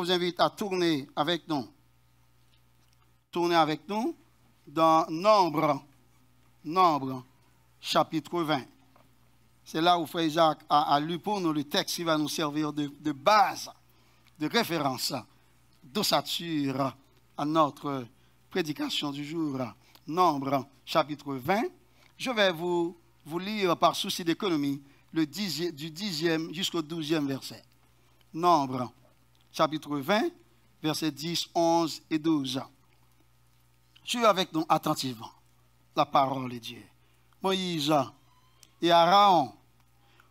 vous invite à tourner avec nous. Tourner avec nous dans Nombre, chapitre 20. C'est là où Frère Isaac a lu pour nous le texte qui va nous servir de base, de référence, d'ossature à notre prédication du jour. Nombre, chapitre 20. Je vais vous lire par souci d'économie du 10e jusqu'au 12e verset. Nombre, chapitre 20, versets 10, 11 et 12. Suivez avec nous attentivement la parole de Dieu. Moïse et Aaron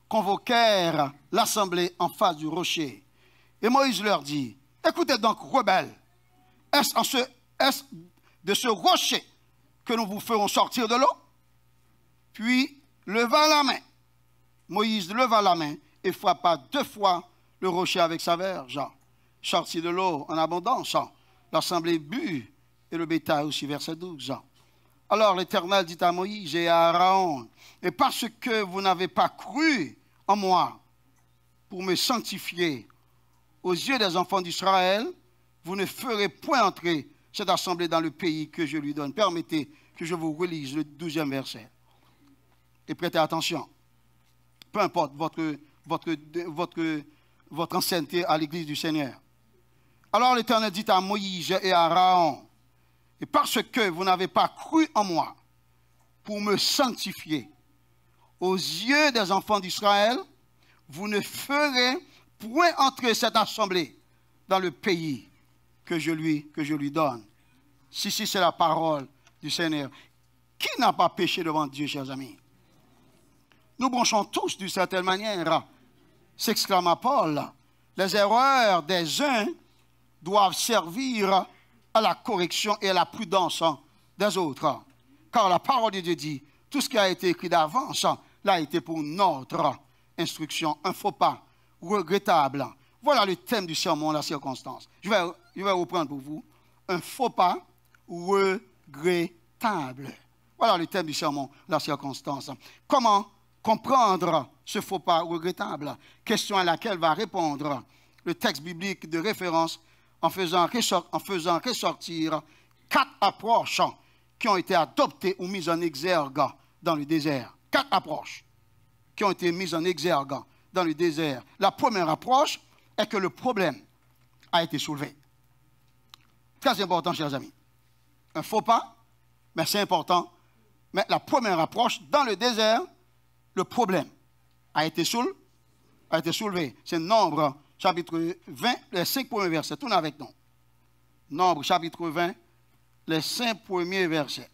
convoquèrent l'assemblée en face du rocher. Et Moïse leur dit, écoutez donc, rebelles, est-ce de ce rocher que nous vous ferons sortir de l'eau? Puis leva la main. Moïse leva la main et frappa 2 fois le rocher avec sa verge. Sortit de l'eau en abondance. L'assemblée but et le bétail aussi, verset 12. Alors l'Éternel dit à Moïse et à Aaron, et parce que vous n'avez pas cru en moi pour me sanctifier aux yeux des enfants d'Israël, vous ne ferez point entrer cette assemblée dans le pays que je lui donne. Permettez que je vous relise le 12e verset. Et prêtez attention. Peu importe votre ancienneté à l'église du Seigneur. Alors l'Éternel dit à Moïse et à Aaron, et parce que vous n'avez pas cru en moi pour me sanctifier aux yeux des enfants d'Israël, vous ne ferez point entrer cette assemblée dans le pays que je lui donne. Si c'est la parole du Seigneur. Qui n'a pas péché devant Dieu, chers amis? Nous branchons tous d'une certaine manière, s'exclama Paul. Les erreurs des uns doivent servir à la correction et à la prudence des autres. Car la parole de Dieu dit, tout ce qui a été écrit d'avance l'a été pour notre instruction. Un faux pas regrettable. Voilà le thème du sermon, la circonstance. Je vais reprendre pour vous. Un faux pas regrettable. Voilà le thème du sermon, la circonstance. Comment comprendre ce faux pas regrettable? Question à laquelle va répondre le texte biblique de référence en faisant ressortir 4 approches qui ont été adoptées ou mises en exergue dans le désert. 4 approches qui ont été mises en exergue dans le désert. La première approche est que le problème a été soulevé. Très important, chers amis. Un faux pas, mais c'est important. Mais la première approche, dans le désert, le problème a été soulevé. C'est Nombre, chapitre 20, les 5 premiers versets. Tournez avec nous. Nombre, chapitre 20, les 5 premiers versets.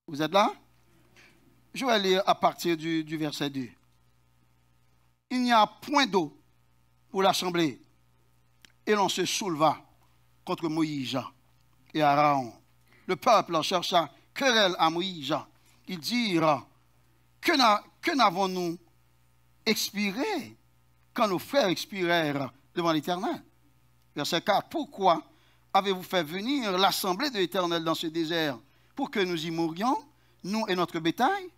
Vous êtes là? Je vais lire à partir du verset 2. Il n'y a point d'eau pour l'assemblée. Et l'on se souleva contre Moïse et Aaron. Le peuple chercha querelle à Moïse. Ils dirent, que n'avons-nous expiré quand nos frères expirèrent devant l'Éternel? Verset 4. Pourquoi avez-vous fait venir l'assemblée de l'Éternel dans ce désert pour que nous y mourions, nous et notre bétail?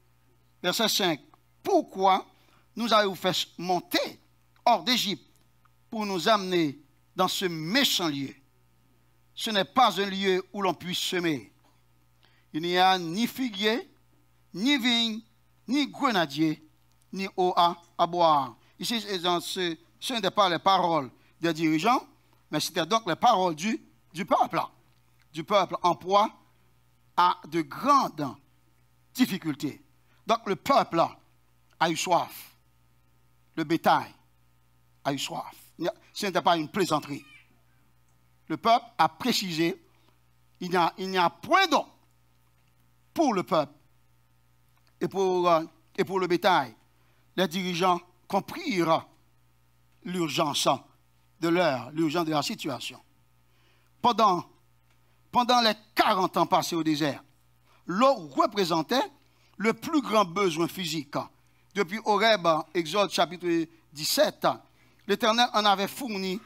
Verset 5. Pourquoi nous avez-vous fait monter hors d'Égypte pour nous amener dans ce méchant lieu? Ce n'est pas un lieu où l'on puisse semer. Il n'y a ni figuier, ni vigne, ni grenadier, ni eau à boire. Ici, ce n'étaient pas les paroles des dirigeants, mais c'était donc les paroles du peuple. Du peuple en proie à de grandes difficultés. Donc le peuple a eu soif. Le bétail a eu soif. Ce n'était pas une plaisanterie. Le peuple a précisé, il n'y a point d'eau pour le peuple et pour le bétail. Les dirigeants comprirent l'urgence de la situation. Pendant les 40 ans passés au désert, l'eau représentait le plus grand besoin physique. Depuis Horeb, Exode chapitre 17, l'Éternel en avait fourni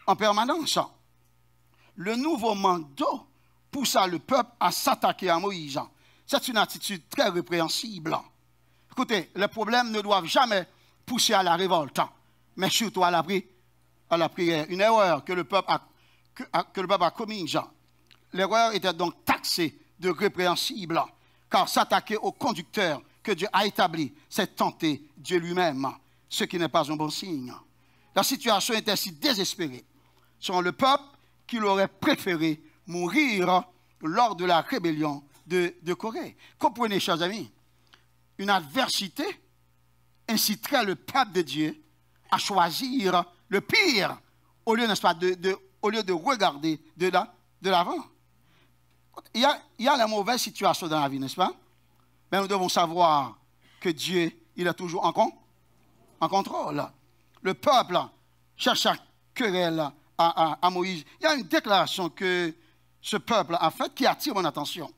en permanence. Le nouveau manque d'eau poussa le peuple à s'attaquer à Moïse. C'est une attitude très répréhensible. Écoutez, les problèmes ne doivent jamais pousser à la révolte, mais surtout à la prière. Une erreur que le peuple a commise. L'erreur était donc taxée de répréhensible, car s'attaquer au conducteur que Dieu a établi, c'est tenter Dieu lui-même, ce qui n'est pas un bon signe. La situation était si désespérée. Selon le peuple, qu'il aurait préféré mourir lors de la rébellion de Corée. Comprenez, chers amis, une adversité inciterait le peuple de Dieu à choisir le pire au lieu, n'est-ce pas, au lieu de regarder de l'avant. Il y a la mauvaise situation dans la vie, n'est-ce pas? Mais nous devons savoir que Dieu, il est toujours en contrôle. Le peuple cherche à querelle à Moïse. Il y a une déclaration que ce peuple a faite qui attire mon attention.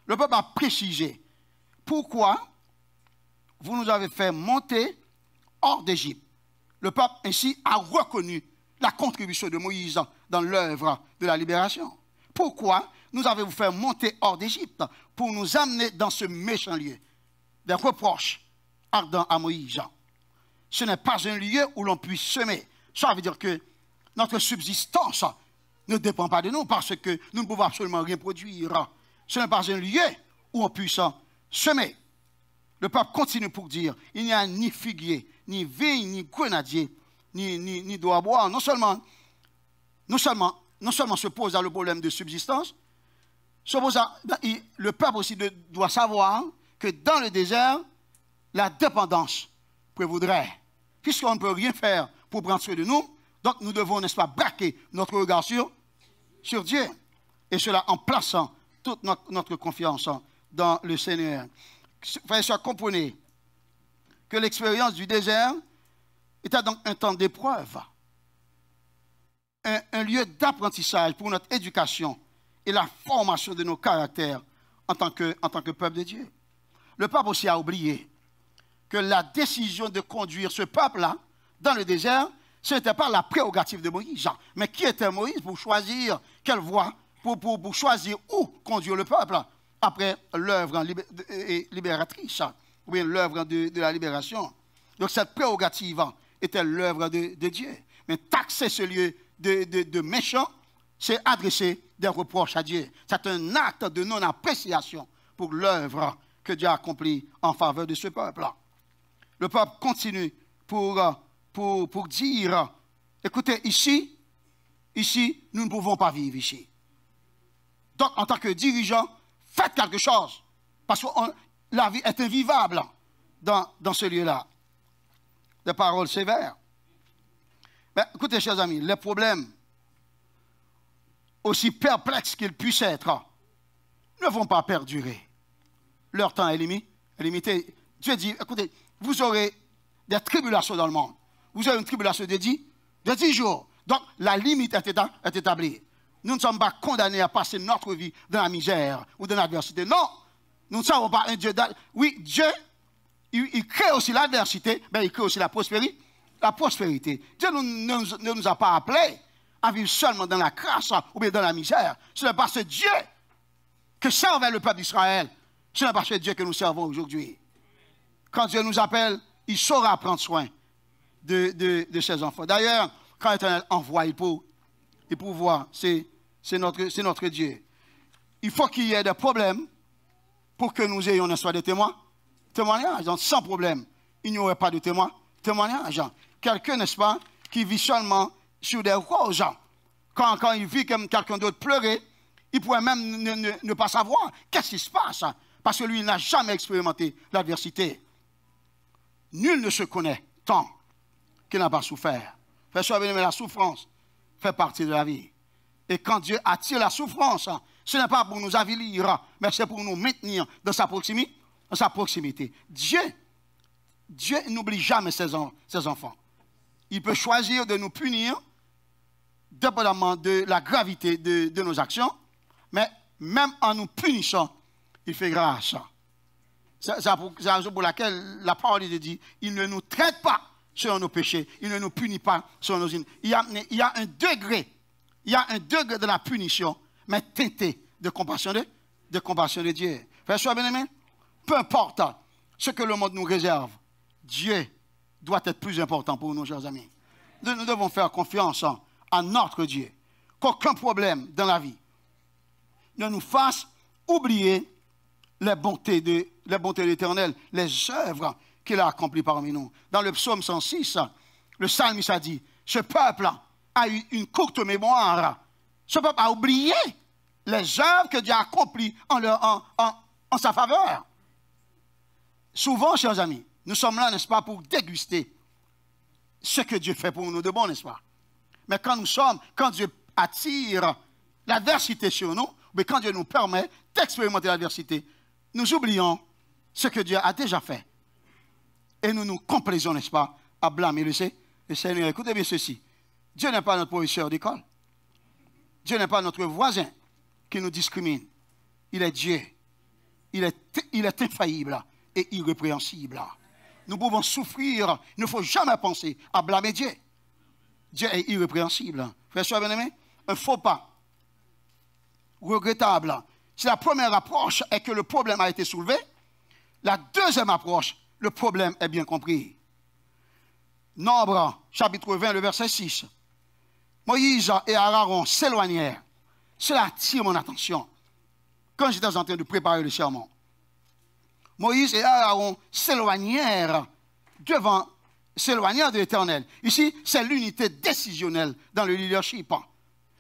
Le peuple a précisé pourquoi vous nous avez fait monter hors d'Égypte. Le peuple ainsi a reconnu la contribution de Moïse dans l'œuvre de la libération. Pourquoi nous avez-vous fait monter hors d'Égypte pour nous amener dans ce méchant lieu? Des reproches ardents à Moïse. Ce n'est pas un lieu où l'on puisse semer. Ça veut dire que notre subsistance ne dépend pas de nous parce que nous ne pouvons absolument rien produire. Ce n'est pas un lieu où on puisse semer. Le peuple continue pour dire, il n'y a ni figuier, ni vigne, ni grenadier, ni d'eau à boire. Non seulement se pose le problème de subsistance, le peuple aussi doit savoir que dans le désert, la dépendance prévaudrait. Puisqu'on ne peut rien faire pour prendre soin de nous, donc nous devons, n'est-ce pas, braquer notre regard sur Dieu. Et cela en plaçant toute notre confiance dans le Seigneur. Frères et sœurs, comprenez que l'expérience du désert était donc un temps d'épreuve, un lieu d'apprentissage pour notre éducation et la formation de nos caractères en tant que peuple de Dieu. Le peuple aussi a oublié que la décision de conduire ce peuple-là dans le désert, ce n'était pas la prérogative de Moïse. Mais qui était Moïse pour choisir quelle voie, pour choisir où conduire le peuple après l'œuvre libératrice, ou bien l'œuvre de la libération. Donc cette prérogative était l'œuvre de Dieu. Mais taxer ce lieu de méchant, c'est adresser des reproches à Dieu. C'est un acte de non-appréciation pour l'œuvre que Dieu a accomplie en faveur de ce peuple-là. Le peuple continue pour dire, écoutez, ici, nous ne pouvons pas vivre ici. Donc, en tant que dirigeant, faites quelque chose. Parce que la vie est invivable dans ce lieu-là. Des paroles sévères. Mais écoutez, chers amis, les problèmes, aussi perplexes qu'ils puissent être, ne vont pas perdurer. Leur temps est limité. Dieu dit, écoutez, vous aurez des tribulations dans le monde. Vous aurez une tribulation de 10 jours. Donc, la limite est établie. Nous ne sommes pas condamnés à passer notre vie dans la misère ou dans l'adversité. Non, nous ne sommes pas un Dieu. Oui, Dieu, il crée aussi l'adversité, mais il crée aussi la prospérité. Dieu ne nous a pas appelés à vivre seulement dans la crasse ou bien dans la misère. Ce n'est pas ce Dieu que servait le peuple d'Israël. Ce n'est pas ce Dieu que nous servons aujourd'hui. Quand Dieu nous appelle, il saura prendre soin de ses enfants. D'ailleurs, quand l'Éternel envoie, il pourvoit. C'est notre Dieu. Il faut qu'il y ait des problèmes pour que nous ayons, n'est-ce pas, des témoignages. Donc, sans problème, il n'y aurait pas de témoignage. Quelqu'un, n'est-ce pas, qui vit seulement sur des roses. Quand il vit comme quelqu'un d'autre pleurer, il pourrait même ne pas savoir qu'est-ce qui se passe. Parce que lui, il n'a jamais expérimenté l'adversité. Nul ne se connaît tant qu'il n'a pas souffert. Frère, mais la souffrance fait partie de la vie. Et quand Dieu attire la souffrance, ce n'est pas pour nous avilir, mais c'est pour nous maintenir dans sa proximité. Dieu n'oublie jamais ses enfants. Il peut choisir de nous punir, dépendamment de la gravité de nos actions, mais même en nous punissant, il fait grâce. C'est la raison pour laquelle la parole de Dieu dit, il ne nous traite pas selon nos péchés, il ne nous punit pas selon nos iniquités. Il y a un degré de la punition, mais teinté de compassion de Dieu. Frère, sois bien-aimé, peu importe ce que le monde nous réserve, Dieu doit être plus important pour nous, chers amis. Nous devons faire confiance à notre Dieu. Qu'aucun problème dans la vie ne nous fasse oublier les bontés de l'Éternel, les œuvres qu'il a accomplies parmi nous. Dans le psaume 106, le psalmiste a dit, ce peuple a eu une courte mémoire. Ce peuple a oublié les œuvres que Dieu a accomplies en sa faveur. Souvent, chers amis, nous sommes là, n'est-ce pas, pour déguster ce que Dieu fait pour nous de bon, n'est-ce pas? Mais quand Dieu attire l'adversité sur nous, mais quand Dieu nous permet d'expérimenter l'adversité, nous oublions ce que Dieu a déjà fait. Et nous nous complaisons, n'est-ce pas, à blâmer le Seigneur. Écoutez bien ceci. Dieu n'est pas notre professeur d'école. Dieu n'est pas notre voisin qui nous discrimine. Il est Dieu. Il est infaillible et irrépréhensible. Nous pouvons souffrir. Il ne faut jamais penser à blâmer Dieu. Dieu est irrépréhensible. Frères et sœurs bien-aimés, un faux pas regrettable. Si la première approche est que le problème a été soulevé, la deuxième approche, le problème est bien compris. Nombre, chapitre 20, le verset 6. Moïse et Aaron s'éloignèrent. Cela attire mon attention. Quand j'étais en train de préparer le sermon, Moïse et Aaron s'éloignèrent de l'Éternel. Ici, c'est l'unité décisionnelle dans le leadership.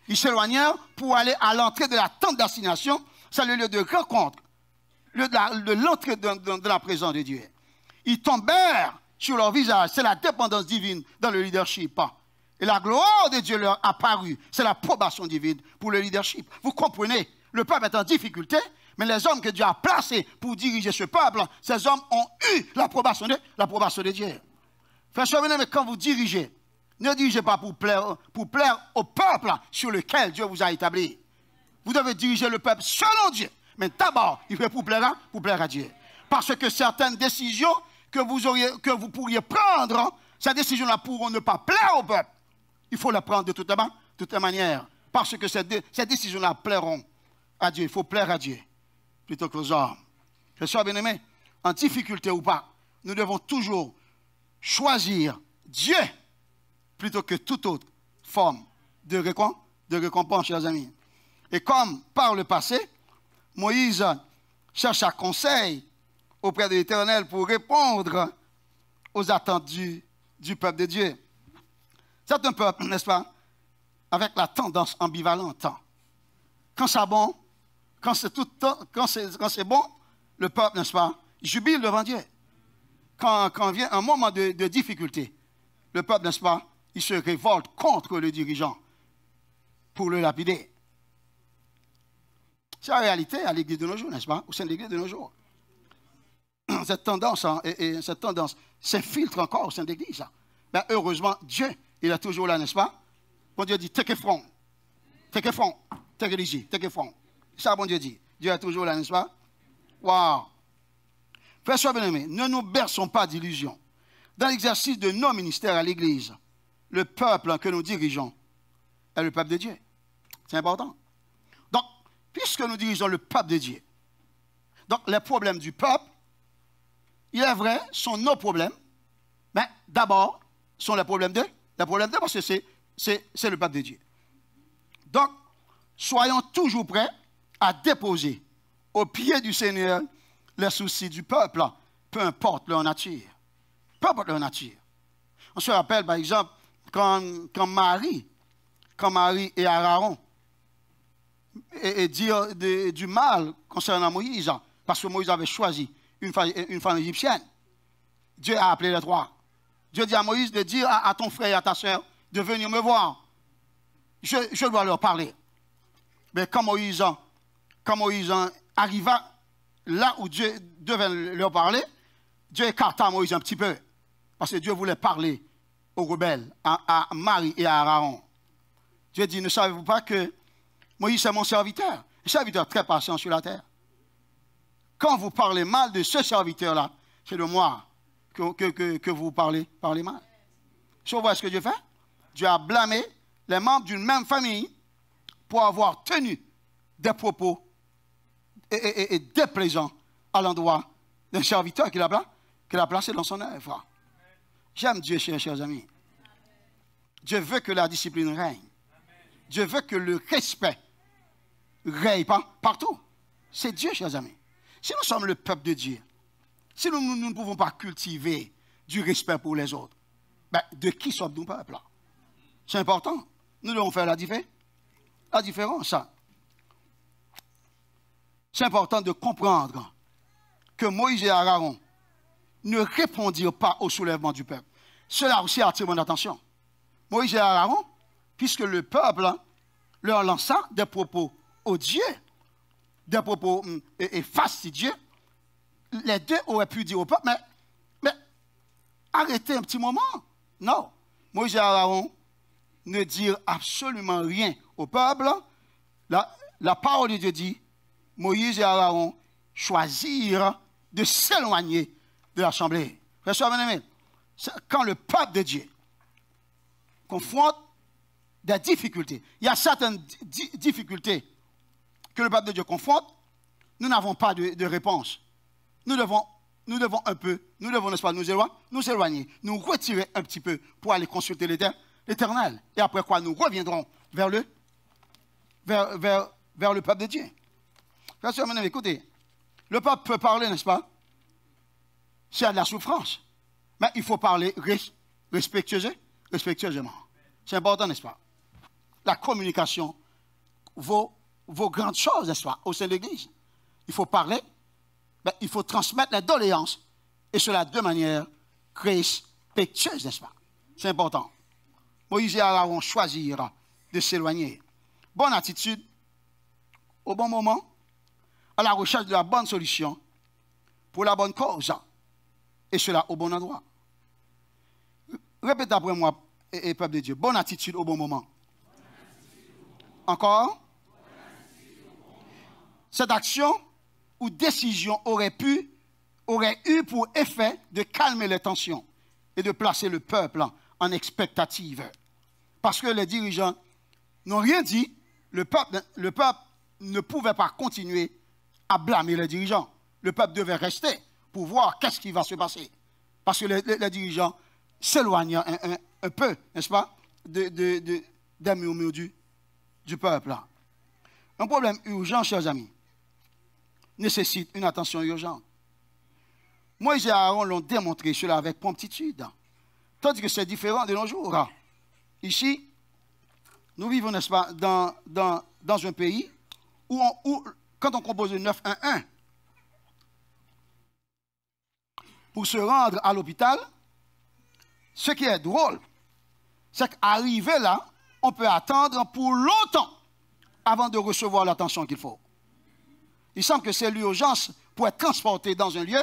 Ils s'éloignèrent pour aller à l'entrée de la tente d'assignation. C'est le lieu de rencontre, de l'entrée de la présence de Dieu. Ils tombèrent sur leur visage. C'est la dépendance divine dans le leadership. Et la gloire de Dieu leur apparut. C'est l'approbation divine pour le leadership. Vous comprenez, le peuple est en difficulté, mais les hommes que Dieu a placés pour diriger ce peuple, ces hommes ont eu l'approbation de Dieu. Frères et sœurs, mais quand vous dirigez, ne dirigez pas pour plaire au peuple sur lequel Dieu vous a établi. Vous devez diriger le peuple selon Dieu. Mais d'abord, il faut pour plaire à Dieu. Parce que certaines décisions que vous pourriez prendre, ces décisions-là pourront ne pas plaire au peuple. Il faut les prendre de toute manière. Parce que ces décisions-là plairont à Dieu. Il faut plaire à Dieu plutôt qu'aux hommes. Je suis bien-aimé, en difficulté ou pas, nous devons toujours choisir Dieu plutôt que toute autre forme de récompense, chers amis. Et comme par le passé, Moïse chercha conseil auprès de l'Éternel pour répondre aux attentes du peuple de Dieu. C'est un peuple, n'est-ce pas, avec la tendance ambivalente. Quand c'est bon, quand c'est bon, le peuple, n'est-ce pas, jubile devant Dieu. Quand vient un moment de difficulté, le peuple, n'est-ce pas, il se révolte contre le dirigeant pour le lapider. C'est la réalité à l'église de nos jours, n'est-ce pas, au sein de l'église de nos jours. Cette tendance s'infiltre encore au sein de l'église. Mais heureusement, Dieu, il est toujours là, n'est-ce pas? Bon Dieu dit, take it from. Take it from. Take it easy. Take it from. Ça, bon Dieu dit. Dieu est toujours là, n'est-ce pas? Waouh! Frères et sœurs bien-aimés, ne nous berçons pas d'illusions. Dans l'exercice de nos ministères à l'église, le peuple que nous dirigeons est le peuple de Dieu. C'est important. Donc, puisque nous dirigeons le peuple de Dieu, donc les problèmes du peuple, il est vrai, sont nos problèmes, mais d'abord, sont les problèmes de parce que c'est le peuple de Dieu. Donc, soyons toujours prêts à déposer au pied du Seigneur les soucis du peuple, peu importe leur nature. Peu importe leur nature. On se rappelle, par exemple, quand Marie et Aaron et dire du mal concernant Moïse, parce que Moïse avait choisi une femme égyptienne. Dieu a appelé les trois. Dieu dit à Moïse de dire à ton frère et à ta soeur de venir me voir. Je dois leur parler. Mais quand Moïse arriva là où Dieu devait leur parler, Dieu écarta Moïse un petit peu. Parce que Dieu voulait parler aux rebelles, à Marie et à Aaron. Dieu dit, ne savez-vous pas que Moïse est mon serviteur? Un serviteur très patient sur la terre. Quand vous parlez mal de ce serviteur-là, c'est de moi que vous parlez mal. Vous voyez ce que Dieu fait? Dieu a blâmé les membres d'une même famille pour avoir tenu des propos et déplaisants à l'endroit d'un serviteur qu'il a placé dans son œuvre. J'aime Dieu, chers amis. Dieu veut que la discipline règne. Dieu veut que le respect règne partout. C'est Dieu, chers amis. Si nous sommes le peuple de Dieu, si nous ne pouvons pas cultiver du respect pour les autres, ben, de qui sommes-nous peuple? C'est important. Nous devons faire la différence. C'est important de comprendre que Moïse et Aaron ne répondirent pas au soulèvement du peuple. Cela aussi attire mon attention. Moïse et Aaron, puisque le peuple leur lança des propos odieux, des propos fastidieux, les deux auraient pu dire au peuple, mais arrêtez un petit moment. Non. Moïse et Aaron ne dirent absolument rien au peuple. La parole de Dieu dit, Moïse et Aaron choisirent de s'éloigner de l'assemblée. Frères et sœurs bien-aimés, quand le peuple de Dieu confronte des difficultés, il y a certaines difficultés que le peuple de Dieu confronte, nous n'avons pas de réponse. Nous devons un peu, n'est-ce pas, nous éloigner, nous retirer un petit peu pour aller consulter l'Éternel. Et après quoi, nous reviendrons vers le peuple de Dieu. Frères et sœurs, maintenant, écoutez, le peuple peut parler, n'est-ce pas? C'est de la souffrance. Mais il faut parler respectueusement. C'est important, n'est-ce pas? La communication vaut grandes choses, n'est-ce pas, au sein de l'Église. Il faut parler, mais il faut transmettre les doléances, et cela de manière respectueuse, n'est-ce pas? C'est important. Moïse et Aaron choisirent de s'éloigner. Bonne attitude, au bon moment, à la recherche de la bonne solution, pour la bonne cause, et cela au bon endroit. Répète après moi, et peuple de Dieu, bonne attitude au bon moment. Encore? Cette action ou décision aurait eu pour effet de calmer les tensions et de placer le peuple en expectative. Parce que les dirigeants n'ont rien dit, le peuple ne pouvait pas continuer à blâmer les dirigeants. Le peuple devait rester pour voir qu'est-ce qui va se passer. Parce que les dirigeants s'éloignent un peu, n'est-ce pas, des murmures du peuple. Un problème urgent, chers amis, nécessite une attention urgente. Moïse et Aaron l'ont démontré cela avec promptitude. Tandis que c'est différent de nos jours. Ici, nous vivons, n'est-ce pas, dans un pays où quand on compose le 911, pour se rendre à l'hôpital, ce qui est drôle, c'est qu'arrivé là, on peut attendre pour longtemps avant de recevoir l'attention qu'il faut. Il semble que c'est l'urgence pour être transporté dans un lieu.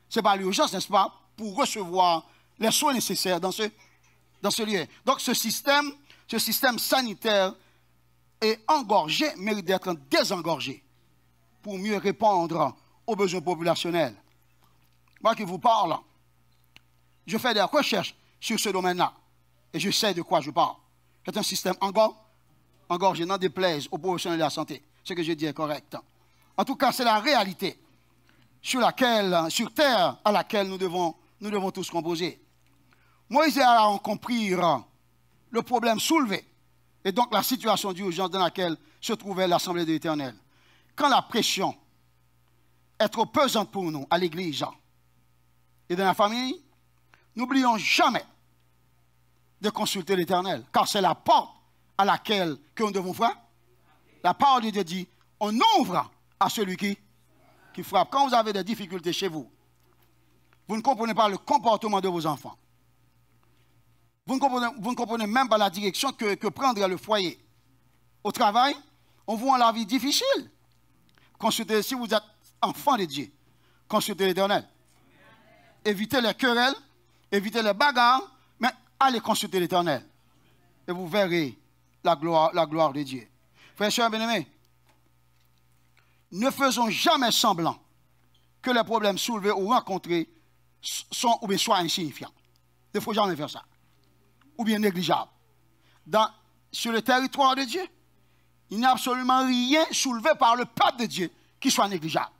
Ce n'est pas l'urgence, n'est-ce pas, pour recevoir les soins nécessaires dans ce lieu. Donc ce système sanitaire est engorgé, mérite d'être désengorgé pour mieux répondre aux besoins populationnels. Moi qui vous parle, je fais des recherches sur ce domaine-là et je sais de quoi je parle. C'est un système engorgé, n'en déplaise aux professionnels de la santé. Ce que je dis est correct. En tout cas, c'est la réalité sur terre à laquelle nous devons tous composer. Moïse et Aaron comprirent le problème soulevé et donc la situation d'urgence dans laquelle se trouvait l'Assemblée de l'Éternel. Quand la pression est trop pesante pour nous à l'Église et dans la famille, n'oublions jamais de consulter l'Éternel, car c'est la porte à laquelle que nous devons frapper. La parole de Dieu dit, on ouvre à celui qui frappe. Quand vous avez des difficultés chez vous, vous ne comprenez pas le comportement de vos enfants. Vous ne comprenez même pas la direction que prendrait le foyer. Au travail, on vous rend la vie difficile. Consultez, si vous êtes enfant de Dieu, consultez l'Éternel. Évitez les querelles, évitez les bagarres, mais allez consulter l'Éternel. Et vous verrez la gloire de Dieu. Frères et sœurs bien-aimés, ne faisons jamais semblant que les problèmes soulevés ou rencontrés sont ou bien soient insignifiants. Il ne faut jamais faire ça. Ou bien négligeables. Sur le territoire de Dieu, il n'y a absolument rien soulevé par le peuple de Dieu qui soit négligeable.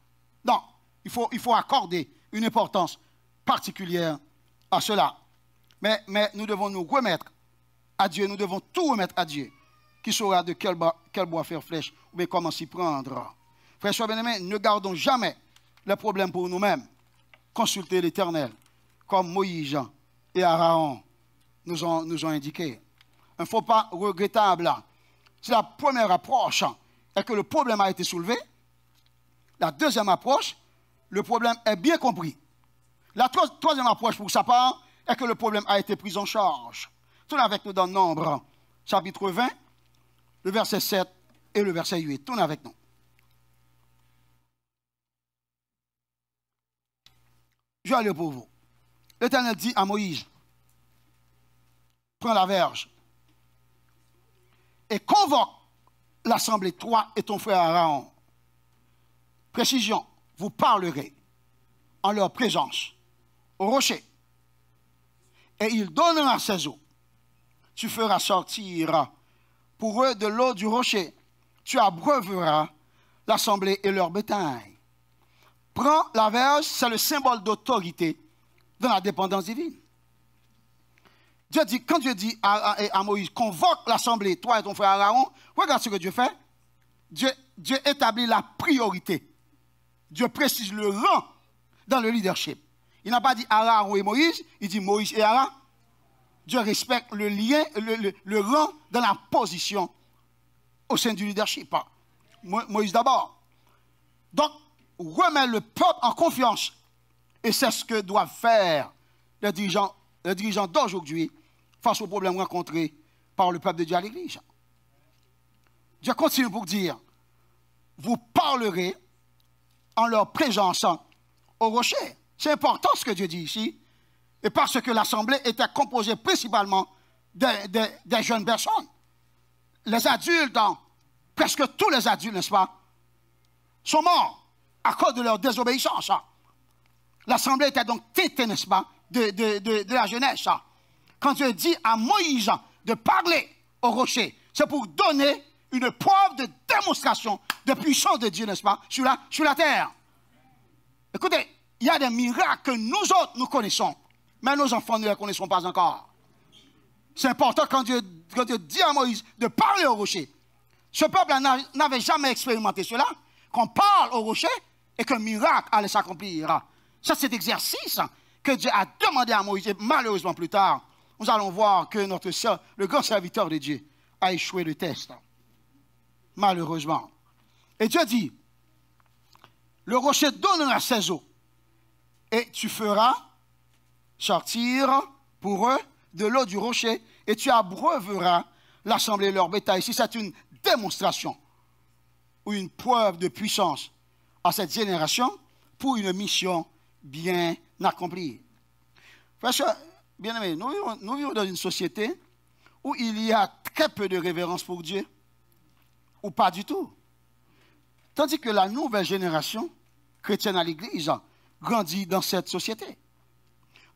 Non, il faut accorder une importance particulière à cela. Mais nous devons nous remettre à Dieu, nous devons tout remettre à Dieu, qui saura de quel bois faire flèche, ou bien comment s'y prendre. Frères et sœurs bien-aimés, ne gardons jamais les problèmes pour nous-mêmes. Consultez l'Éternel, comme Moïse et Aaron nous ont indiqué. Un faux pas regrettable. C'est la première approche, est que le problème a été soulevé. La deuxième approche, le problème est bien compris. La troisième approche, pour sa part, est que le problème a été pris en charge. Tournez avec nous dans Nombre, chapitre 20, le verset 7 et le verset 8. Tournez avec nous. Je vais aller pour vous. L'Éternel dit à Moïse, prends la verge et convoque l'assemblée, toi et ton frère Aaron. Précision, vous parlerez en leur présence au rocher, et il donnera ses eaux. Tu feras sortir pour eux de l'eau du rocher. Tu abreuveras l'assemblée et leur bétail. Prends la verge, c'est le symbole d'autorité dans la dépendance divine. Dieu dit, quand Dieu dit à Moïse, convoque l'assemblée, toi et ton frère Aaron, regarde ce que Dieu fait. Dieu établit la priorité. Dieu précise le rang dans le leadership. Il n'a pas dit Aaron et Moïse, il dit Moïse et Aaron. Dieu respecte le lien, le rang dans la position au sein du leadership. Moïse d'abord. Donc, remet le peuple en confiance. Et c'est ce que doivent faire les dirigeants d'aujourd'hui face aux problèmes rencontrés par le peuple de Dieu à l'Église. Dieu continue pour dire, vous parlerez en leur présence au rocher. C'est important ce que Dieu dit ici. Et parce que l'assemblée était composée principalement des jeunes personnes. Les adultes, presque tous les adultes, n'est-ce pas, sont morts à cause de leur désobéissance. L'assemblée était donc tétée, n'est-ce pas, de la jeunesse. Quand Dieu dit à Moïse de parler au rocher, c'est pour donner une preuve de démonstration de puissance de Dieu, n'est-ce pas, sur la terre. Écoutez, il y a des miracles que nous autres, nous connaissons, mais nos enfants ne les connaissons pas encore. C'est important quand Dieu dit à Moïse de parler au rocher. Ce peuple n'avait jamais expérimenté cela, qu'on parle au rocher et qu'un miracle allait s'accomplir. Ça, c'est l'exercice que Dieu a demandé à Moïse. Et malheureusement, plus tard, nous allons voir que le grand serviteur de Dieu a échoué le test. Malheureusement. Et Dieu dit, le rocher donnera ses eaux et tu feras sortir pour eux de l'eau du rocher et tu abreuveras l'assemblée de leur bétail. Ici, c'est une démonstration ou une preuve de puissance à cette génération pour une mission bien accomplie. Parce que, bien aimé, nous vivons dans une société où il y a très peu de révérence pour Dieu, ou pas du tout. Tandis que la nouvelle génération chrétienne à l'Église grandit dans cette société.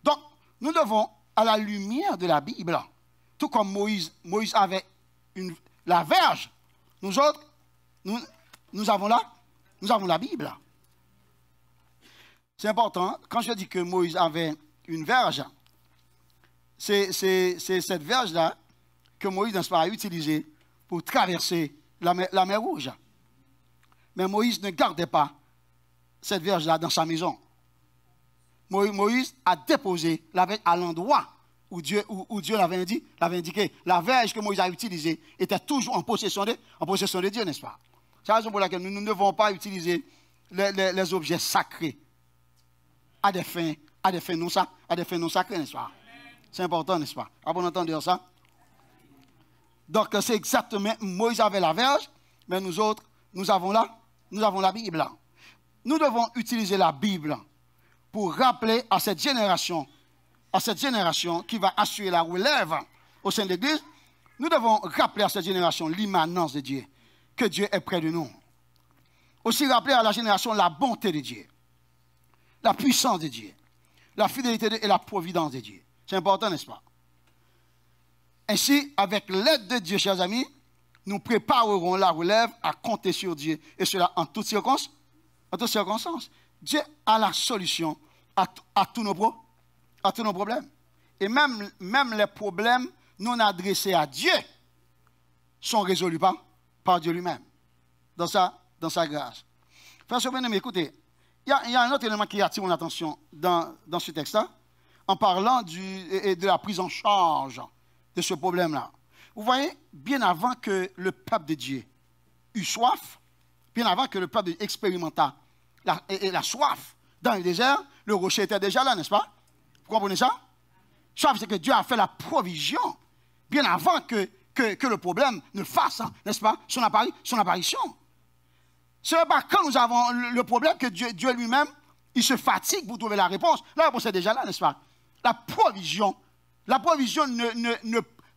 Donc, nous devons, à la lumière de la Bible, tout comme Moïse avait la verge, nous autres, nous avons la Bible. C'est important, quand je dis que Moïse avait une verge, c'est cette verge-là que Moïse n'est pas utilisée pour traverser la mer Rouge. Mais Moïse ne gardait pas cette verge-là dans sa maison. Moïse a déposé la verge à l'endroit où Dieu l'avait indiqué. La verge que Moïse a utilisée était toujours en possession de Dieu, n'est-ce pas? C'est la raison pour laquelle nous ne devons pas utiliser les objets sacrés à des fins non sacrées, n'est-ce pas? C'est important, n'est-ce pas? Avez-vous entendu ça? Donc, c'est exactement, Moïse avait la verge, mais nous autres, nous avons la Bible. Nous devons utiliser la Bible pour rappeler à cette génération qui va assurer la relève au sein de l'Église, nous devons rappeler à cette génération l'immanence de Dieu, que Dieu est près de nous. Aussi rappeler à la génération la bonté de Dieu, la puissance de Dieu, la fidélité et la providence de Dieu. C'est important, n'est-ce pas? Ainsi, avec l'aide de Dieu, chers amis, nous préparerons la relève à compter sur Dieu, et cela en toutes circonstances. Dieu a la solution à tous nos problèmes. Et même les problèmes non adressés à Dieu sont résolus par Dieu lui-même, dans sa grâce. Frère bien-aimé, écoutez, il y a un autre élément qui attire mon attention dans ce texte-là, en parlant de la prise en charge de ce problème-là. Vous voyez, bien avant que le peuple de Dieu eut soif, bien avant que le peuple expérimentât la soif dans le désert, le rocher était déjà là, n'est-ce pas? Vous comprenez ça? Soif, c'est que Dieu a fait la provision bien avant que le problème ne fasse, n'est-ce pas, son apparition. Ce n'est pas quand nous avons le problème que Dieu lui-même, il se fatigue pour trouver la réponse. La réponse est déjà là, n'est-ce pas? La provision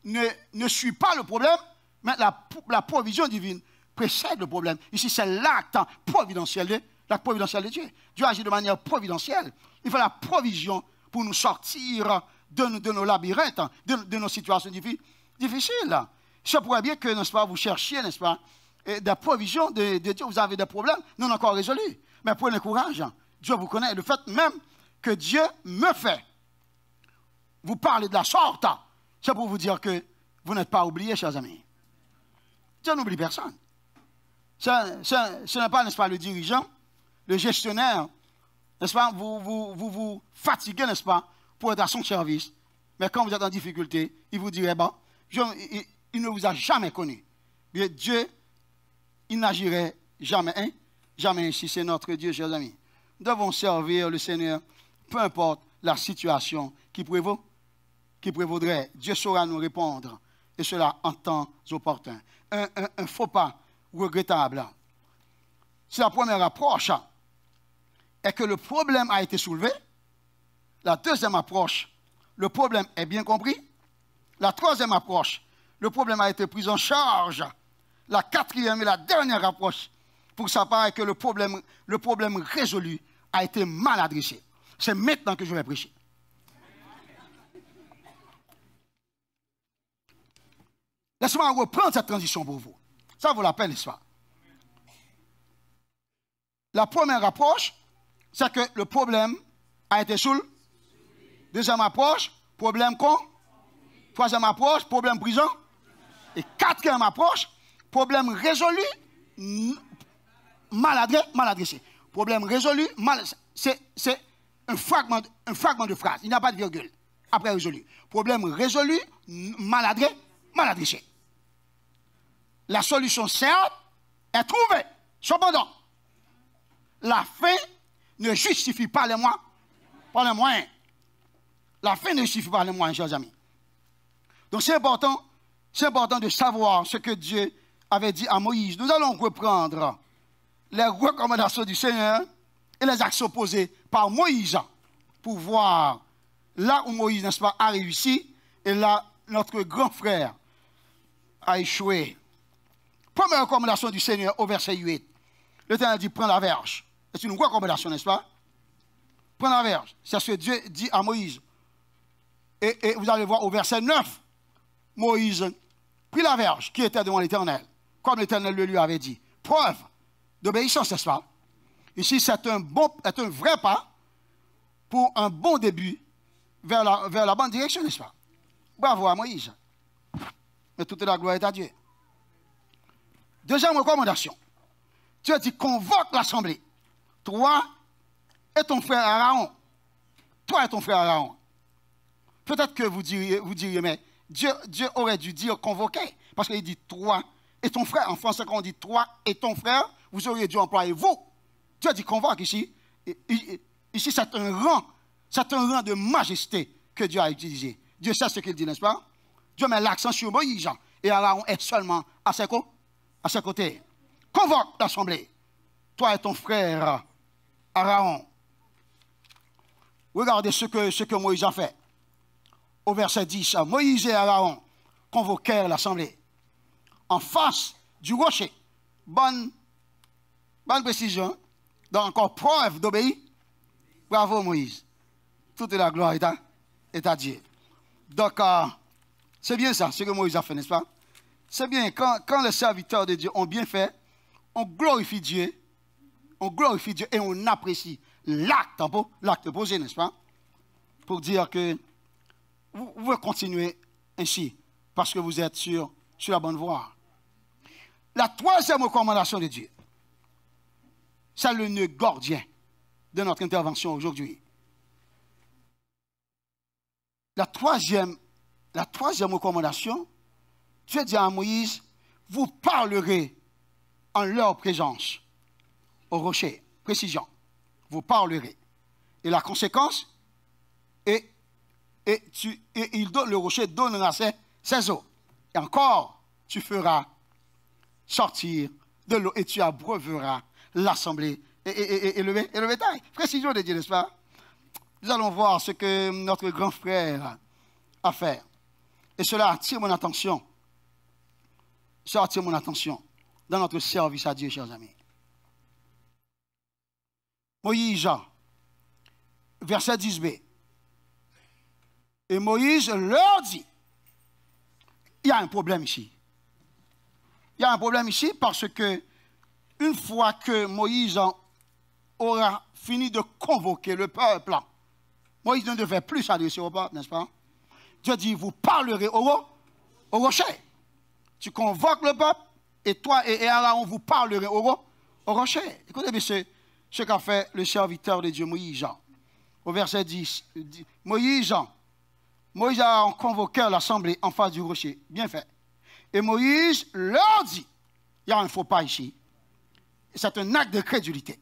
ne suit pas le problème, mais la provision divine précède le problème. Ici, c'est l'acte providentiel de Dieu. Dieu agit de manière providentielle. Il fait la provision pour nous sortir de nos labyrinthes, de nos situations difficiles. Je pourrais bien que, n'est-ce pas, vous cherchiez, n'est-ce pas, des provisions de Dieu, vous avez des problèmes non encore résolus. Mais prenez courage, Dieu vous connaît. Le fait même que Dieu me fait vous parler de la sorte, c'est pour vous dire que vous n'êtes pas oubliés, chers amis. Dieu n'oublie personne. Ce n'est pas, n'est-ce pas, le dirigeant, le gestionnaire, n'est-ce pas, vous fatiguez, n'est-ce pas, pour être à son service. Mais quand vous êtes en difficulté, il vous dirait, bon, il ne vous a jamais connu. Bien, Dieu, il n'agirait jamais, jamais ainsi. C'est notre Dieu, chers amis. Nous devons servir le Seigneur, peu importe la situation qui prévaudrait. Dieu saura nous répondre, et cela en temps opportun. Un faux pas regrettable. Si la première approche est que le problème a été soulevé, la deuxième approche, le problème est bien compris. La troisième approche, le problème a été pris en charge. La quatrième et la dernière approche, pour sa part, est que le problème résolu a été mal adressé. C'est maintenant que je vais prêcher. Laissez-moi reprendre cette transition pour vous. Ça vaut la peine, n'est-ce pas? La première approche, c'est que le problème a été soulevé. Deuxième approche, problème con. Troisième approche, problème prison. Et quatrième approche, problème résolu, mal adressé. Problème résolu, c'est un fragment de phrase. Il n'y a pas de virgule après résolu. Problème résolu, mal adressé. La solution, certes, est trouvée. Cependant, la fin ne justifie pas les moyens. La fin ne justifie pas les moyens, chers amis. Donc c'est important de savoir ce que Dieu avait dit à Moïse. Nous allons reprendre les recommandations du Seigneur et les actions posées par Moïse pour voir là où Moïse, n'est-ce pas, a réussi et là notre grand frère a échoué. Première recommandation du Seigneur au verset 8. L'Éternel dit, prends la verge. C'est une recommandation, n'est-ce pas? Prends la verge. C'est ce que Dieu dit à Moïse. Et vous allez voir au verset 9, Moïse prit la verge qui était devant l'Éternel, comme l'Éternel le lui avait dit. Preuve d'obéissance, n'est-ce pas? Ici, c'est un vrai pas pour un bon début vers la bonne direction, n'est-ce pas? Bravo à Moïse. Mais toute la gloire est à Dieu. Deuxième recommandation. Dieu dit, convoque l'assemblée. Toi et ton frère Aaron. Toi et ton frère Aaron. Peut-être que vous diriez, mais Dieu aurait dû dire convoquer. Parce qu'il dit toi et ton frère. En français, quand on dit toi et ton frère, vous auriez dû employer vous. Dieu dit convoque ici. Ici, c'est un rang de majesté que Dieu a utilisé. Dieu sait ce qu'il dit, n'est-ce pas? Dieu met l'accent sur Moïse. Et Aaron est seulement à ses côtés. Convoque l'assemblée. Toi et ton frère Aaron. Regardez ce que Moïse a fait. Au verset 10, Moïse et Aaron convoquèrent l'assemblée en face du rocher. Bonne précision. Donc encore preuve d'obéir. Bravo Moïse. Toute la gloire est à Dieu. Donc, c'est bien ça, ce que Moïse a fait, n'est-ce pas? C'est bien, quand les serviteurs de Dieu ont bien fait, on glorifie Dieu on glorifie Dieu et on apprécie l'acte posé, n'est-ce pas? Pour dire que vous pouvez continuer ainsi, parce que vous êtes sur la bonne voie. La troisième recommandation de Dieu, c'est le nœud gordien de notre intervention aujourd'hui. La troisième recommandation, Dieu dit à Moïse, vous parlerez en leur présence au rocher. Précision, vous parlerez. Et la conséquence, le rocher donnera ses eaux. Et encore, tu feras sortir de l'eau et tu abreuveras l'assemblée et le bétail. Précision de Dieu, n'est-ce pas? Nous allons voir ce que notre grand frère a fait. Et cela attire mon attention. Ça attire mon attention dans notre service à Dieu, chers amis. Moïse, verset 10b. Et Moïse leur dit, il y a un problème ici. Il y a un problème ici parce que une fois que Moïse aura fini de convoquer le peuple, Moïse ne devait plus s'adresser au peuple, n'est-ce pas? Dieu dit, vous parlerez au rocher. Tu convoques le peuple et toi et Aaron, vous parlerez au rocher. Écoutez bien ce qu'a fait le serviteur de Dieu, Moïse. Au verset 10, Moïse a convoqué l'assemblée en face du rocher. Bien fait. Et Moïse leur dit, il y a un faux pas ici. C'est un acte de crédulité.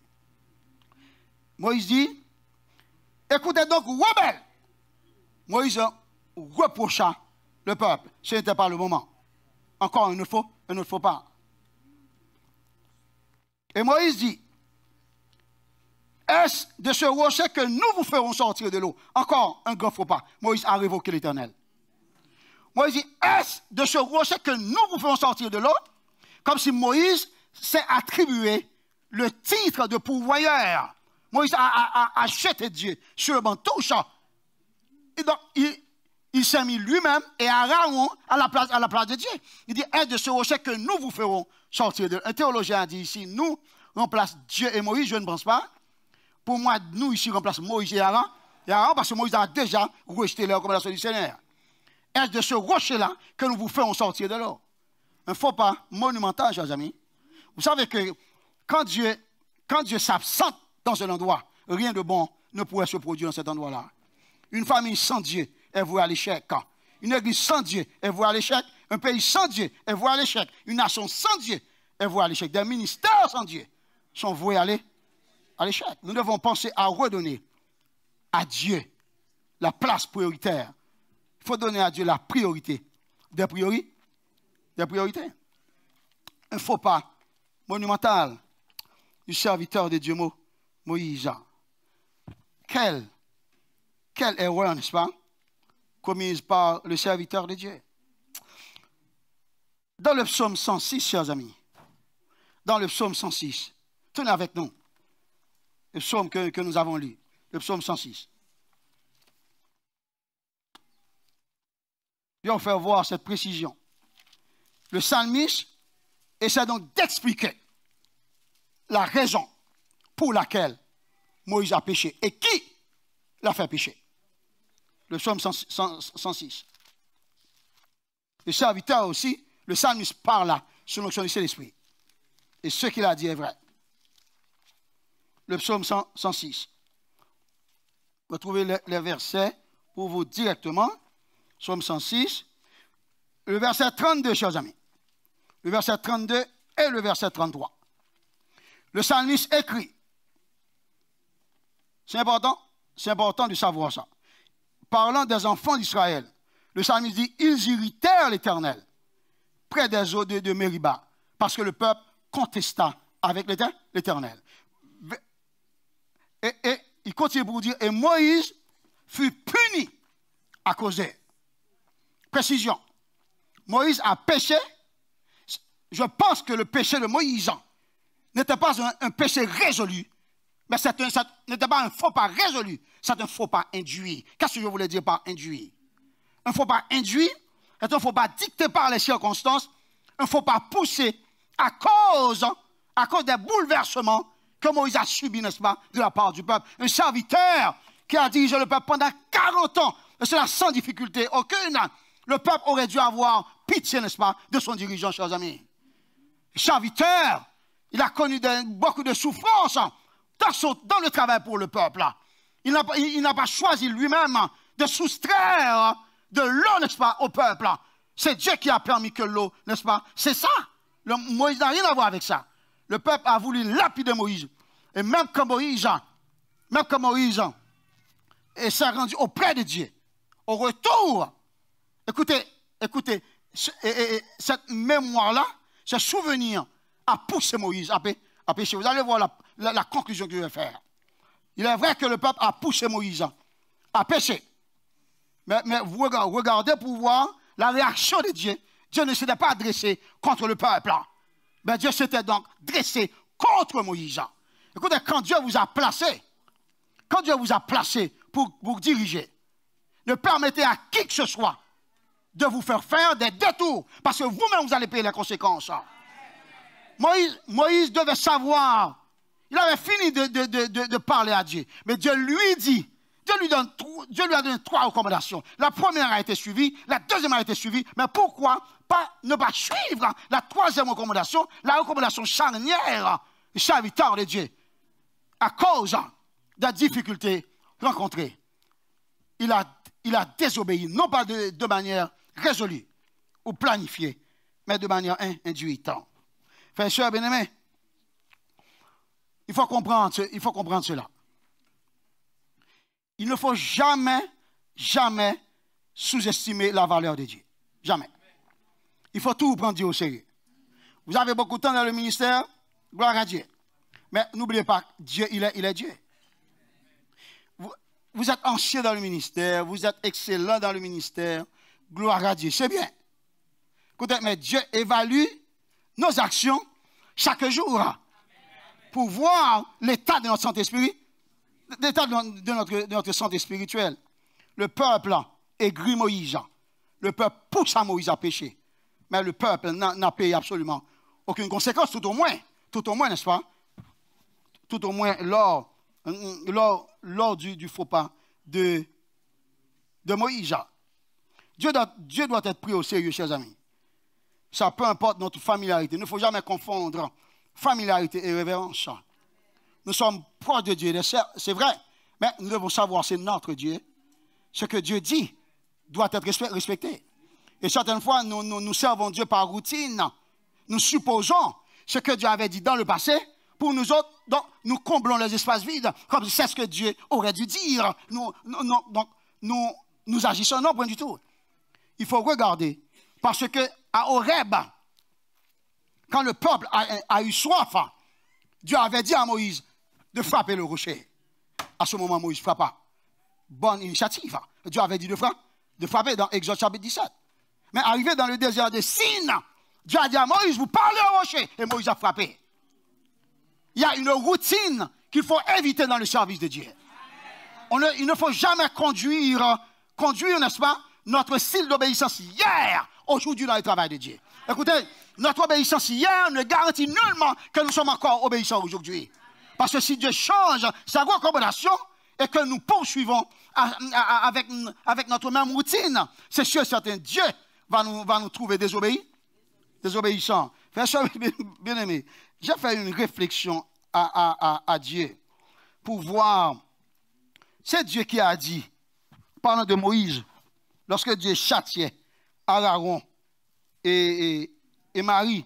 Moïse dit, écoutez donc, rebelles. Moïse reprocha le peuple. Ce n'était pas le moment. Encore un autre faux pas. Et Moïse dit, est-ce de ce rocher que nous vous ferons sortir de l'eau? Encore un grand faux pas. Moïse a révoqué l'Éternel. Moïse dit, est-ce de ce rocher que nous vous ferons sortir de l'eau? Comme si Moïse s'est attribué le titre de pourvoyeur. Moïse a jeté Dieu sur le banc touche. Et donc, il s'est mis lui-même et Aaron à la place de Dieu. Il dit, est-ce de ce rocher que nous vous ferons sortir de l'eau? Un théologien a dit ici, nous remplace Dieu et Moïse, je ne pense pas. Pour moi, nous ici remplaçons Moïse et Aaron. Parce que Moïse a déjà rejeté les recommandations du Seigneur. Est-ce de ce rocher-là que nous vous ferons sortir de l'eau? Un faux pas monumental, chers amis. Vous savez que quand Dieu s'absente dans un endroit, rien de bon ne pourrait se produire dans cet endroit-là. Une famille sans Dieu est vouée à l'échec. Une église sans Dieu est vouée à l'échec. Un pays sans Dieu est voué à l'échec. Une nation sans Dieu est vouée à l'échec. Des ministères sans Dieu sont voués à l'échec. Nous devons penser à redonner à Dieu la place prioritaire. Il faut donner à Dieu la priorité. Des priorités. Un faux pas monumental du serviteur de Dieu, Moïse. Quelle erreur, n'est-ce pas, commise par le serviteur de Dieu. Dans le psaume 106, chers amis, dans le psaume 106, tenez avec nous, le psaume que nous avons lu, le psaume 106. Je vais vous faire voir cette précision. Le psalmiste essaie donc d'expliquer la raison pour laquelle Moïse a péché et qui l'a fait pécher. Le psaume 106. Le serviteur aussi, le psalmiste parle là, sous l'onction du Saint-Esprit. Et ce qu'il a dit est vrai. Le psaume 106. Retrouvez les versets pour vous directement. Psaume 106. Le verset 32, chers amis. Le verset 32 et le verset 33. Le psalmiste écrit. C'est important de savoir ça. Parlant des enfants d'Israël, le psalmiste dit, ils irritèrent l'Éternel près des eaux de Mériba, parce que le peuple contesta avec l'Éternel. Et il continue pour dire, et Moïse fut puni à cause d'eux. Précision. Moïse a péché. Je pense que le péché de Moïse n'était pas un péché résolu, mais ça n'était pas un faux pas résolu, c'est un faux pas induit. Qu'est-ce que je voulais dire par induit? Un faux pas induit est un faux pas dicté par les circonstances, un faux pas poussé à cause des bouleversements que Moïse a subi, n'est-ce pas, de la part du peuple. Un serviteur qui a dirigé le peuple pendant 40 ans, et cela sans difficulté aucune. Le peuple aurait dû avoir pitié, n'est-ce pas, de son dirigeant, chers amis. Serviteur, il a connu beaucoup de souffrances dans le travail pour le peuple. Il n'a pas choisi lui-même de soustraire de l'eau, n'est-ce pas, au peuple. C'est Dieu qui a permis que l'eau, n'est-ce pas, c'est ça. Moïse n'a rien à voir avec ça. Le peuple a voulu lapider Moïse. Et même quand Moïse s'est rendu auprès de Dieu, au retour, écoutez, cette mémoire-là, ce souvenir a poussé Moïse à pécher. Vous allez voir la conclusion que je vais faire. Il est vrai que le peuple a poussé Moïse à pécher. Mais vous regardez pour voir la réaction de Dieu. Dieu ne s'était pas dressé contre le peuple. Mais Dieu s'était donc dressé contre Moïse. Écoutez, quand Dieu vous a placé pour vous diriger, ne permettez à qui que ce soit de vous faire des détours, parce que vous-même vous allez payer les conséquences. Moïse devait savoir, il avait fini de parler à Dieu, mais Dieu lui dit, Dieu lui a donné 3 recommandations. La première a été suivie, la deuxième a été suivie, mais pourquoi ne pas suivre la 3e recommandation, la recommandation charnière, serviteur de Dieu, à cause des difficultés rencontrées. Il a désobéi, non pas de manière résolue ou planifiée, mais de manière induite. Frères et sœurs bien-aimés, il faut comprendre cela. Il ne faut jamais sous-estimer la valeur de Dieu. Jamais. Il faut tout prendre Dieu au sérieux. Vous avez beaucoup de temps dans le ministère, gloire à Dieu. Mais n'oubliez pas, Dieu, il est Dieu. Vous êtes ancien dans le ministère, vous êtes excellent dans le ministère, gloire à Dieu, c'est bien. Écoutez, mais Dieu évalue nos actions chaque jour pour voir l'état de notre santé spirituelle, l'état de notre santé spirituelle. Le peuple aigrit Moïse. Le peuple pousse à Moïse à pécher. Mais le peuple n'a payé absolument aucune conséquence, tout au moins, n'est-ce pas? Tout au moins lors du faux pas de Moïse. Dieu doit être pris au sérieux, chers amis. Ça, peu importe notre familiarité. Il ne faut jamais confondre familiarité et révérence. Nous sommes proches de Dieu, c'est vrai, mais nous devons savoir c'est notre Dieu. Ce que Dieu dit doit être respecté. Et certaines fois, nous servons Dieu par routine. Nous supposons ce que Dieu avait dit dans le passé. Pour nous autres, donc, nous comblons les espaces vides, comme c'est ce que Dieu aurait dû dire. Nous agissons, non, point du tout. Il faut regarder, parce que à Horeb, quand le peuple a eu soif, Dieu avait dit à Moïse de frapper le rocher. À ce moment, Moïse frappa. Bonne initiative. Dieu avait dit de frapper dans Exode chapitre 17. Mais arrivé dans le désert de Sin, Dieu a dit à Moïse, vous parlez au rocher. Et Moïse a frappé. Il y a une routine qu'il faut éviter dans le service de Dieu. Il ne faut jamais conduire, n'est-ce pas, notre style d'obéissance hier, aujourd'hui dans le travail de Dieu. Écoutez, notre obéissance hier ne garantit nullement que nous sommes encore obéissants aujourd'hui. Parce que si Dieu change sa recommandation et que nous poursuivons avec notre même routine, c'est sûr et certain, Dieu va nous trouver désobéissants. Frères et sœurs bien-aimés, j'ai fait une réflexion à Dieu pour voir, c'est Dieu qui a dit, parlant de Moïse, lorsque Dieu châtiait Aaron et Marie,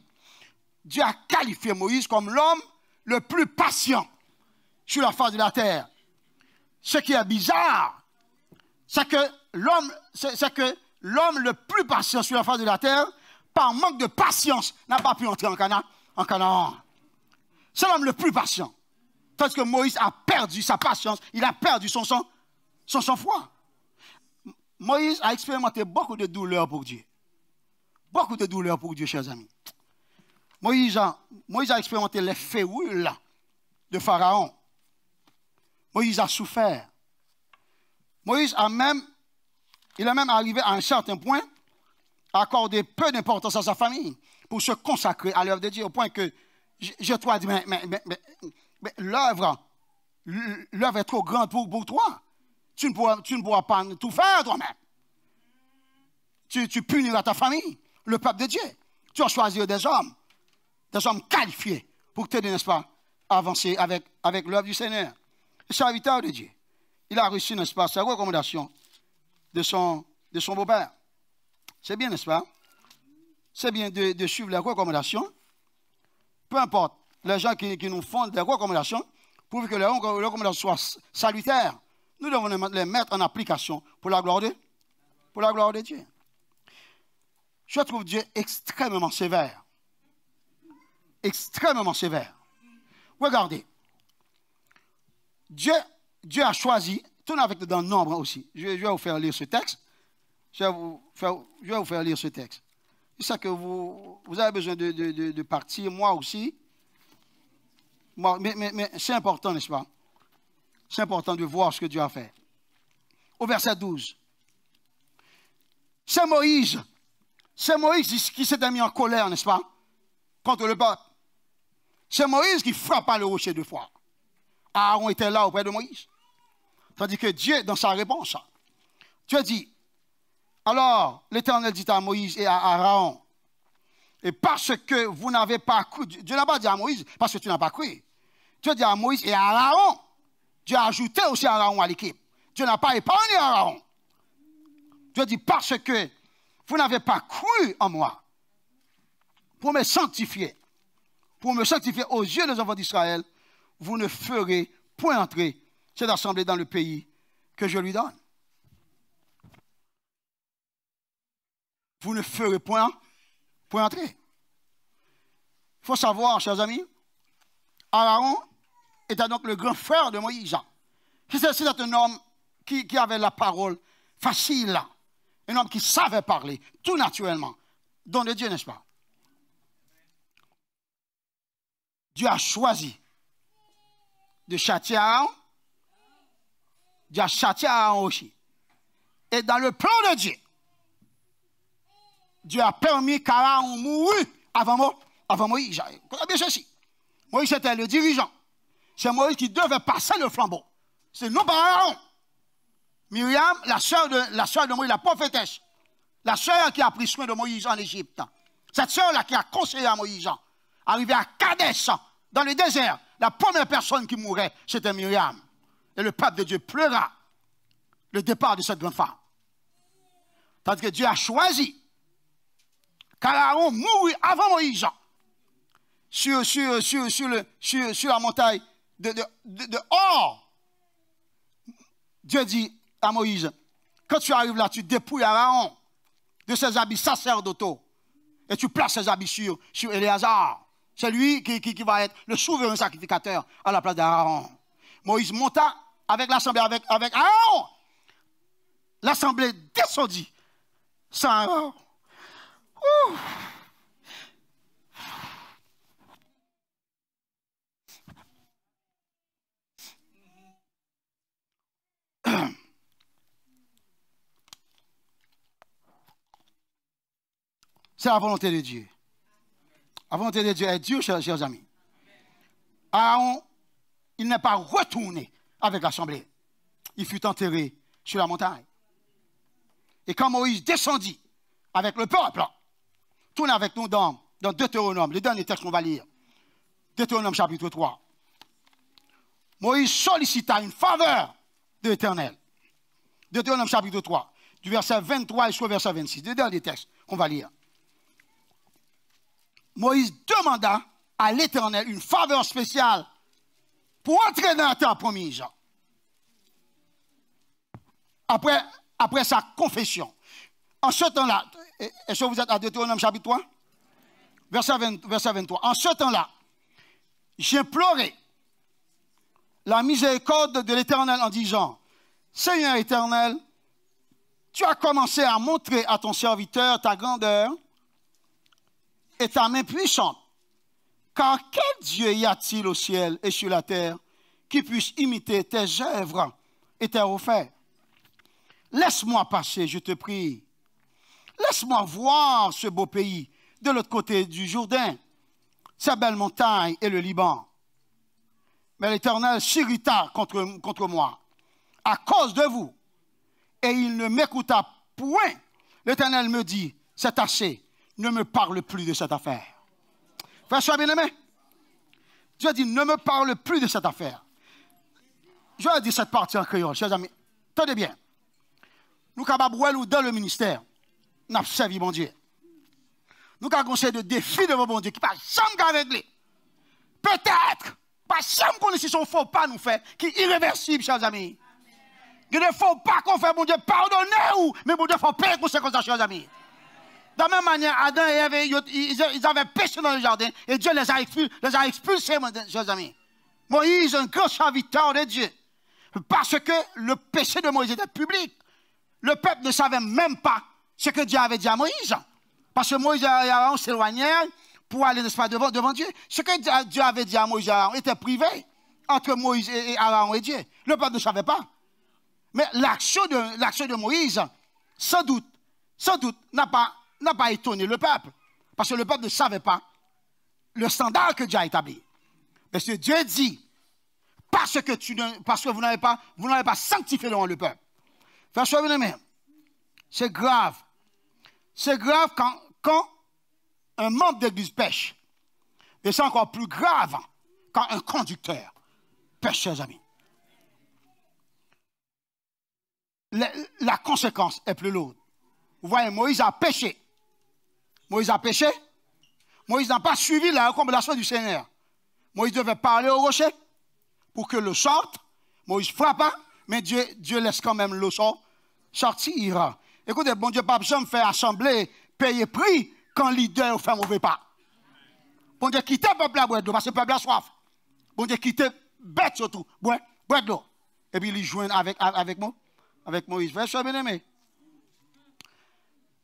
Dieu a qualifié Moïse comme l'homme le plus patient sur la face de la terre. Ce qui est bizarre, c'est que l'homme le plus patient sur la face de la terre, par manque de patience, n'a pas pu entrer en Canaan. C'est l'homme le plus patient. Tandis que Moïse a perdu sa patience, il a perdu son sang-froid. Moïse a expérimenté beaucoup de douleurs pour Dieu. Beaucoup de douleurs pour Dieu, chers amis. Moïse a expérimenté les férules de Pharaon. Moïse a souffert. Moïse il est même arrivé à un certain point à accorder peu d'importance à sa famille pour se consacrer à l'œuvre de Dieu, au point que je dois dire, mais Mais l'œuvre est trop grande pour toi. Tu ne pourras pas tout faire toi-même. Tu puniras ta famille, le peuple de Dieu. Tu vas choisir des hommes qualifiés pour t'aider, n'est-ce pas, à avancer avec l'œuvre du Seigneur. Le serviteur de Dieu, il a reçu, n'est-ce pas, sa recommandation de son beau-père. C'est bien, n'est-ce pas? C'est bien de suivre les recommandations. Peu importe, les gens qui nous font des recommandations, pour que les recommandations soient salutaires, nous devons les mettre en application pour la gloire de Dieu. Je trouve Dieu extrêmement sévère. Extrêmement sévère. Regardez. Dieu a choisi, tournez avec dans le nombre aussi. Je vais vous faire lire ce texte. Je vais vous faire lire ce texte. C'est ça que vous avez besoin de partir, moi aussi. Mais c'est important, n'est-ce pas? C'est important de voir ce que Dieu a fait. Au verset 12. C'est Moïse qui s'était mis en colère, n'est-ce pas? Contre le peuple. C'est Moïse qui frappa le rocher 2 fois. Aaron était là auprès de Moïse. Tandis que Dieu, dans sa réponse, Dieu dit, alors l'Éternel dit à Moïse et à Aaron, et parce que vous n'avez pas cru, Dieu n'a pas dit à Moïse, parce que tu n'as pas cru. Dieu dit à Moïse et à Aaron. Dieu a ajouté aussi Aaron à l'équipe. Dieu n'a pas épargné Aaron. Dieu dit, parce que vous n'avez pas cru en moi, pour me sanctifier aux yeux des enfants d'Israël, vous ne ferez point entrer cette assemblée dans le pays que je lui donne. Vous ne ferez point entrer. Il faut savoir, chers amis, Aaron était donc le grand frère de Moïse. C'est un homme qui avait la parole facile, un homme qui savait parler, tout naturellement, don de Dieu, n'est-ce pas? Dieu a choisi de châtier Aaron. Dieu a châtié Aaron aussi. Et dans le plan de Dieu, Dieu a permis qu'Aaron mourût avant Moïse. Comprenez bien ceci. Moïse était le dirigeant. C'est Moïse qui devait passer le flambeau. C'est non pas Aaron. Myriam, la sœur de Moïse, la prophétesse, la sœur qui a pris soin de Moïse en Égypte. Cette sœur-là qui a conseillé à Moïse, arrivée à Kadesh, dans le désert, la première personne qui mourait, c'était Myriam. Et le peuple de Dieu pleura le départ de cette grande femme. Tandis que Dieu a choisi qu'Aaron mourut avant Moïse sur la montagne de Hor. Dieu dit à Moïse, quand tu arrives là, tu dépouilles Aaron de ses habits sacerdotaux et tu places ses habits sur Éléazar. C'est lui qui va être le souverain sacrificateur à la place d'Aaron. Moïse monta avec l'assemblée, avec Aaron. L'assemblée descendit sans Aaron. C'est la volonté de Dieu. La volonté de Dieu est Dieu, chers amis. Aaron, il n'est pas retourné avec l'assemblée. Il fut enterré sur la montagne. Et quand Moïse descendit avec le peuple, tourne avec nous dans Deutéronome, le dernier texte qu'on va lire. Deutéronome chapitre 3. Moïse sollicita une faveur de l'Éternel. Deutéronome chapitre 3, du verset 23 jusqu'au verset 26. Le dernier texte qu'on va lire. Moïse demanda à l'Éternel une faveur spéciale pour entrer dans la terre promise. Après sa confession. En ce temps-là, est-ce que vous êtes à Deutéronome chapitre 3? Verset 23. En ce temps-là, j'implorai la miséricorde de l'Éternel en disant, Seigneur éternel, tu as commencé à montrer à ton serviteur ta grandeur et ta main puissante. Car quel Dieu y a-t-il au ciel et sur la terre qui puisse imiter tes œuvres et tes refaits? Laisse-moi passer, je te prie. Laisse-moi voir ce beau pays de l'autre côté du Jourdain, ces belles montagnes et le Liban. Mais l'Éternel s'irrita contre moi à cause de vous. Et il ne m'écouta point. L'Éternel me dit, c'est assez, ne me parle plus de cette affaire. Frère, sois bien-aimé. Dieu dit, ne me parle plus de cette affaire. Je vais dire cette partie en créole, chers amis. Tenez bien. Nous sommes capables dans le ministère. Nous avons servi mon Dieu. Nous avons conseillé de défis devant mon Dieu qui ne pas jamais régler. Peut-être, pas jamais qu'on si son faux pas nous fait, qui est irréversible, chers amis. Il ne faut pas qu'on fait, mon Dieu, pardonnez-vous, mais mon Dieu, il faut payer les conséquences, chers amis. De la même manière, Adam et Ève, ils avaient péché dans le jardin et Dieu les a expulsés, chers amis. Moïse, un grand serviteur de Dieu. Parce que le péché de Moïse était public. Le peuple ne savait même pas ce que Dieu avait dit à Moïse. Parce que Moïse et Aaron s'éloignèrent pour aller devant Dieu. Ce que Dieu avait dit à Moïse et Aaron était privé entre Moïse et Aaron et Dieu. Le peuple ne savait pas. Mais l'action de Moïse, sans doute, n'a pas étonné le peuple. Parce que le peuple ne savait pas le standard que Dieu a établi. Parce que Dieu dit, parce que vous n'avez pas sanctifié le peuple. Frère, soyez bien-aimés, c'est grave. C'est grave quand un membre d'église pêche. Et c'est encore plus grave quand un conducteur pêche, chers amis. La conséquence est plus lourde. Vous voyez, Moïse a péché. Moïse a péché. Moïse n'a pas suivi la recommandation du Seigneur. Moïse devait parler au rocher pour que l'eau sorte. Moïse frappa, mais Dieu laisse quand même l'eau sortir. Écoutez, bon Dieu, pas besoin de faire assembler, payer prix quand leader fait mauvais pas. Bon Dieu, quittez le peuple à boire de l'eau parce que le peuple a soif. Bon Dieu, quittez bête surtout, boire de l'eau. Et puis il joint avec Moïse. Frère, soyez bien aimé.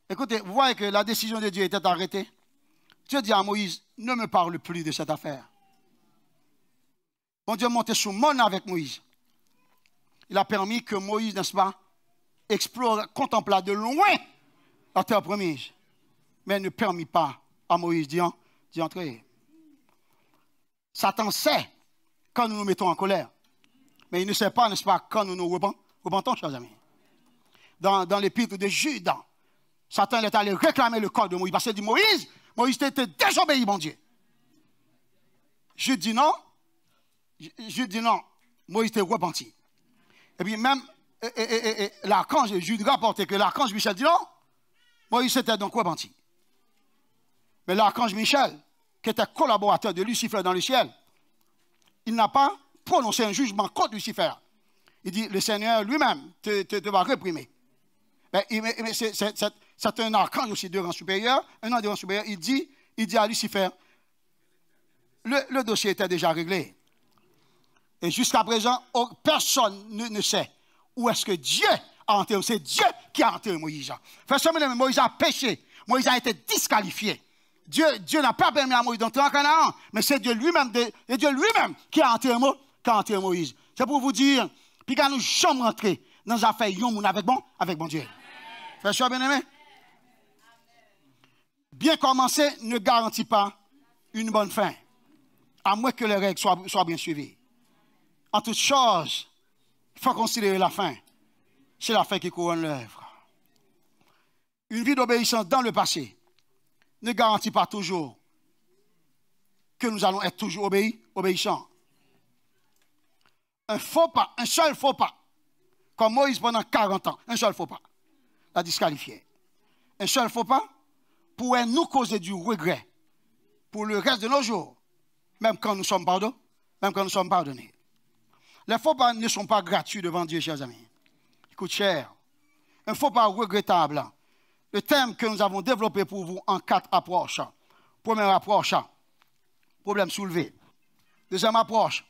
Écoutez, vous voyez que la décision de Dieu était arrêtée. Dieu dit à Moïse, ne me parle plus de cette affaire. Bon Dieu montait sous mon avec Moïse. Il a permis que Moïse, n'est-ce pas, explore, contempla de loin la terre promise. Mais ne permit pas à Moïse d'y entrer. Satan sait quand nous nous mettons en colère. Mais il ne sait pas, n'est-ce pas, quand nous nous repentons, chers amis. Dans l'épître de Jude, Satan est allé réclamer le corps de Moïse. Parce qu'il dit, Moïse t'était désobéi, mon Dieu. Jude dit non. Moïse t'est repenti. Et puis même, l'archange, Jude rapportait que l'archange Michel dit non. Moïse s'était donc repenti. Mais l'archange Michel, qui était collaborateur de Lucifer dans le ciel, il n'a pas prononcé un jugement contre Lucifer. Il dit, le Seigneur lui-même te va réprimer. Mais c'est un archange aussi de rang supérieur, un ange de rang supérieur. Il dit à Lucifer, le dossier était déjà réglé. Et jusqu'à présent, personne ne sait où est-ce que Dieu a enterré. C'est Dieu qui a enterré Moïse. Moïse a péché. Moïse a été disqualifié. Dieu n'a pas permis à Moïse d'entrer en Canaan, mais c'est Dieu lui-même qui a enterré Moïse. C'est pour vous dire, puis quand nous sommes rentrés dans les affaires avec bon Dieu. Frère, sois bien aimé. Bien commencer ne garantit pas une bonne fin, à moins que les règles soient bien suivies. En toute chose, il faut considérer la fin. C'est la fin qui couronne l'œuvre. Une vie d'obéissance dans le passé ne garantit pas toujours que nous allons être toujours obéissants. Un seul faux pas, comme Moïse pendant 40 ans, un seul faux pas, l'a disqualifié. Un seul faux pas pourrait nous causer du regret pour le reste de nos jours, même quand nous sommes pardonnés. Les faux pas ne sont pas gratuits devant Dieu, chers amis. Ils coûtent cher. Un faux pas regrettable. Le thème que nous avons développé pour vous en 4 approches. Première approche, problème soulevé. Deuxième approche,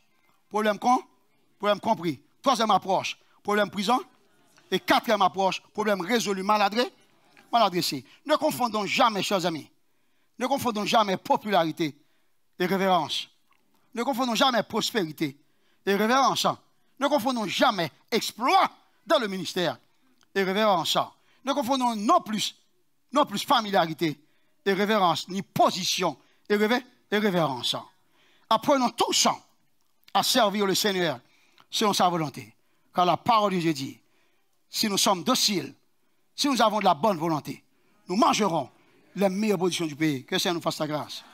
problème compris. Troisième approche, problème prison. Et quatrième approche, problème résolu, mal adressé. Ne confondons jamais, chers amis. Ne confondons jamais popularité et révérence. Ne confondons jamais prospérité et révérence. Ne confondons jamais exploit dans le ministère et révérence. Ne confondons non plus familiarité et révérence, ni position et révérence. Apprenons tous à servir le Seigneur selon sa volonté. Car la parole de Dieu dit, si nous sommes dociles, si nous avons de la bonne volonté, nous mangerons les meilleures positions du pays. Que le Seigneur nous fasse sa grâce.